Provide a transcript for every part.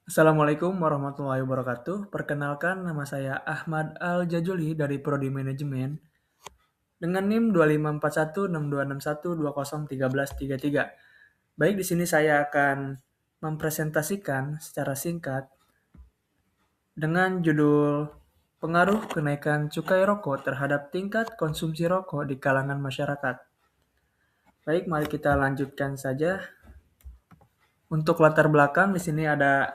Assalamualaikum warahmatullahi wabarakatuh. Perkenalkan, nama saya Ahmad Al-Jajuli dari Prodi Manajemen dengan NIM 25416261201333. Baik, di sini saya akan mempresentasikan secara singkat dengan judul Pengaruh Kenaikan Cukai Rokok Terhadap Tingkat Konsumsi Rokok di Kalangan Masyarakat. Baik, mari kita lanjutkan saja. Untuk latar belakang, di sini ada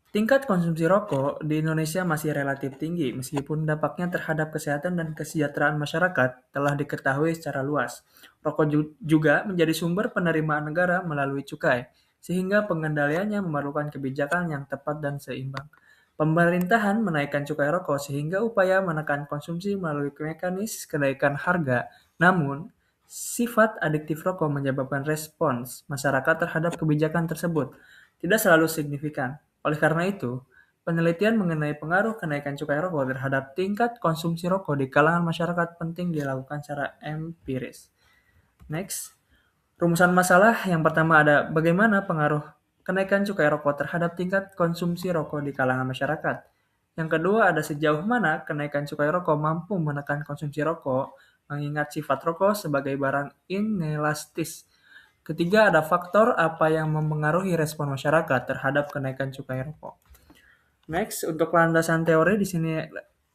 tingkat konsumsi rokok di Indonesia masih relatif tinggi, meskipun dampaknya terhadap kesehatan dan kesejahteraan masyarakat telah diketahui secara luas. Rokok juga menjadi sumber penerimaan negara melalui cukai, sehingga pengendaliannya memerlukan kebijakan yang tepat dan seimbang. Pemerintahan menaikkan cukai rokok sehingga upaya menekan konsumsi melalui mekanisme kenaikan harga. Namun, sifat adiktif rokok menyebabkan respons masyarakat terhadap kebijakan tersebut tidak selalu signifikan. Oleh karena itu, penelitian mengenai pengaruh kenaikan cukai rokok terhadap tingkat konsumsi rokok di kalangan masyarakat penting dilakukan secara empiris. Next, rumusan masalah yang pertama ada bagaimana pengaruh kenaikan cukai rokok terhadap tingkat konsumsi rokok di kalangan masyarakat. Yang kedua ada sejauh mana kenaikan cukai rokok mampu menekan konsumsi rokok, mengingat sifat rokok sebagai barang inelastis. Ketiga, ada faktor apa yang mempengaruhi respon masyarakat terhadap kenaikan cukai rokok. Next, untuk landasan teori di sini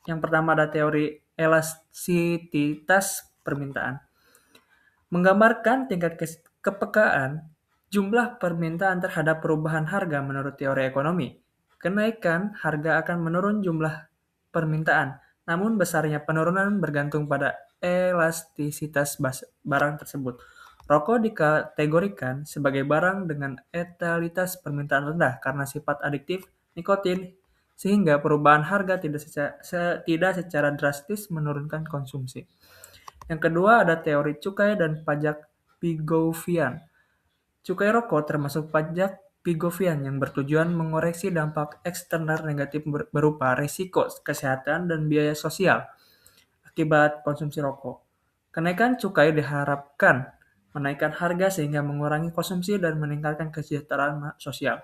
yang pertama ada teori elastisitas permintaan. Menggambarkan tingkat kepekaan jumlah permintaan terhadap perubahan harga menurut teori ekonomi. Kenaikan harga akan menurun jumlah permintaan, namun besarnya penurunan bergantung pada elastisitas barang tersebut. Rokok dikategorikan sebagai barang dengan etalitas permintaan rendah karena sifat adiktif nikotin, sehingga perubahan harga tidak secara drastis menurunkan konsumsi. Yang kedua ada teori cukai dan pajak Pigovian. Cukai rokok termasuk pajak Pigovian yang bertujuan mengoreksi dampak eksternal negatif berupa risiko kesehatan dan biaya sosial akibat konsumsi rokok. Kenaikan cukai diharapkan menaikkan harga sehingga mengurangi konsumsi dan meningkatkan kesejahteraan sosial.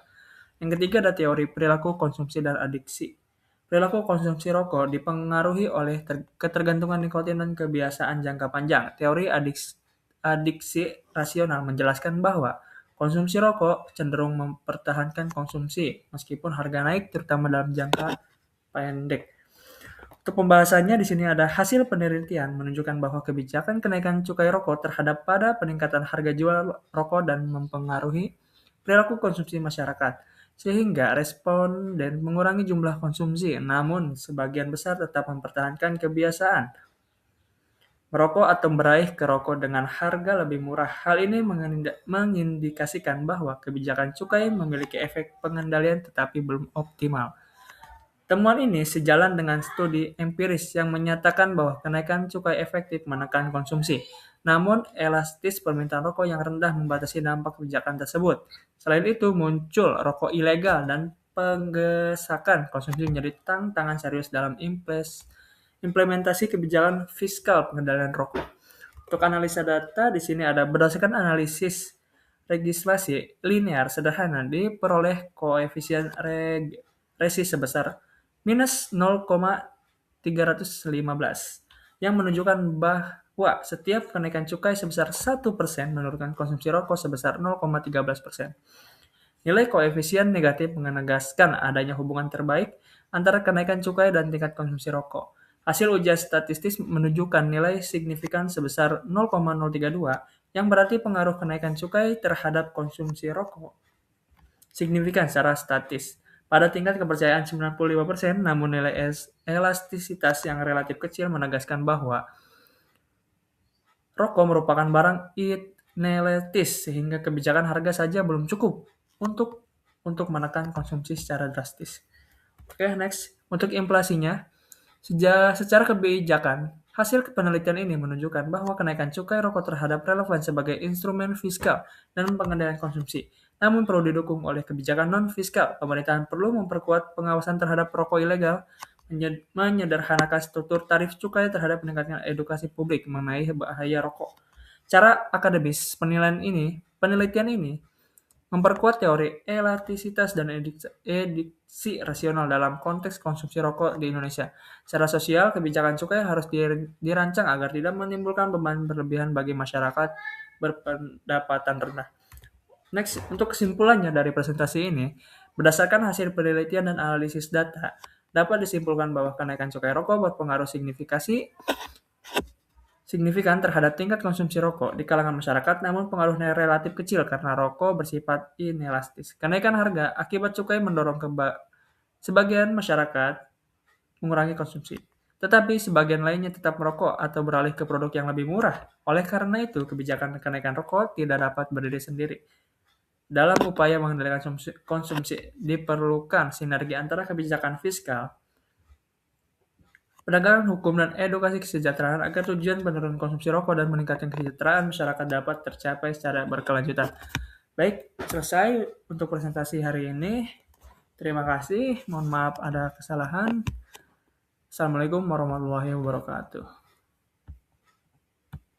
Yang ketiga ada teori perilaku konsumsi dan adiksi. Perilaku konsumsi rokok dipengaruhi oleh ketergantungan nikotin dan kebiasaan jangka panjang. Teori adiksi rasional menjelaskan bahwa konsumsi rokok cenderung mempertahankan konsumsi meskipun harga naik terutama dalam jangka pendek. Untuk pembahasannya di sini ada hasil penelitian menunjukkan bahwa kebijakan kenaikan cukai rokok terhadap pada peningkatan harga jual rokok dan mempengaruhi perilaku konsumsi masyarakat, sehingga responden mengurangi jumlah konsumsi, namun sebagian besar tetap mempertahankan kebiasaan merokok atau meraih ke rokok dengan harga lebih murah. Hal ini mengindikasikan bahwa kebijakan cukai memiliki efek pengendalian tetapi belum optimal. Temuan ini sejalan dengan studi empiris yang menyatakan bahwa kenaikan cukai efektif menekan konsumsi, namun elastis permintaan rokok yang rendah membatasi dampak kebijakan tersebut. Selain itu, muncul rokok ilegal dan penggesakan konsumsi menjadi tantangan serius dalam implementasi kebijakan fiskal pengendalian rokok. Untuk analisa data, di sini ada berdasarkan analisis legislasi linear sederhana diperoleh koefisien regresi sebesar minus 0,315 yang menunjukkan bahwa setiap kenaikan cukai sebesar 1% menurunkan konsumsi rokok sebesar 0,13%. Nilai koefisien negatif menegaskan adanya hubungan terbaik antara kenaikan cukai dan tingkat konsumsi rokok. Hasil ujian statistik menunjukkan nilai signifikan sebesar 0,032 yang berarti pengaruh kenaikan cukai terhadap konsumsi rokok signifikan secara statis. Pada tingkat kepercayaan 95%, namun nilai elastisitas yang relatif kecil menegaskan bahwa rokok merupakan barang inelastis sehingga kebijakan harga saja belum cukup untuk menekan konsumsi secara drastis. Oke, next. Untuk inflasinya, secara kebijakan, hasil penelitian ini menunjukkan bahwa kenaikan cukai rokok terhadap relevan sebagai instrumen fiskal dan pengendalian konsumsi. Namun perlu didukung oleh kebijakan non-fiskal. Pemerintahan perlu memperkuat pengawasan terhadap rokok ilegal, menyederhanakan struktur tarif cukai terhadap meningkatkan edukasi publik mengenai bahaya rokok. Cara akademis penelitian ini memperkuat teori elastisitas dan ediksi rasional dalam konteks konsumsi rokok di Indonesia. Secara sosial, kebijakan cukai harus dirancang agar tidak menimbulkan beban berlebihan bagi masyarakat berpendapatan rendah. Next, untuk kesimpulannya dari presentasi ini, berdasarkan hasil penelitian dan analisis data, dapat disimpulkan bahwa kenaikan cukai rokok berpengaruh signifikan terhadap tingkat konsumsi rokok di kalangan masyarakat, namun pengaruhnya relatif kecil karena rokok bersifat inelastis. Kenaikan harga akibat cukai mendorong sebagian masyarakat mengurangi konsumsi, tetapi sebagian lainnya tetap merokok atau beralih ke produk yang lebih murah. Oleh karena itu, kebijakan kenaikan rokok tidak dapat berdiri sendiri. Dalam upaya mengendalikan konsumsi, diperlukan sinergi antara kebijakan fiskal, penegakan hukum, dan edukasi kesejahteraan agar tujuan penurunan konsumsi rokok dan meningkatkan kesejahteraan masyarakat dapat tercapai secara berkelanjutan. Baik, selesai untuk presentasi hari ini. Terima kasih. Mohon maaf ada kesalahan. Assalamualaikum warahmatullahi wabarakatuh.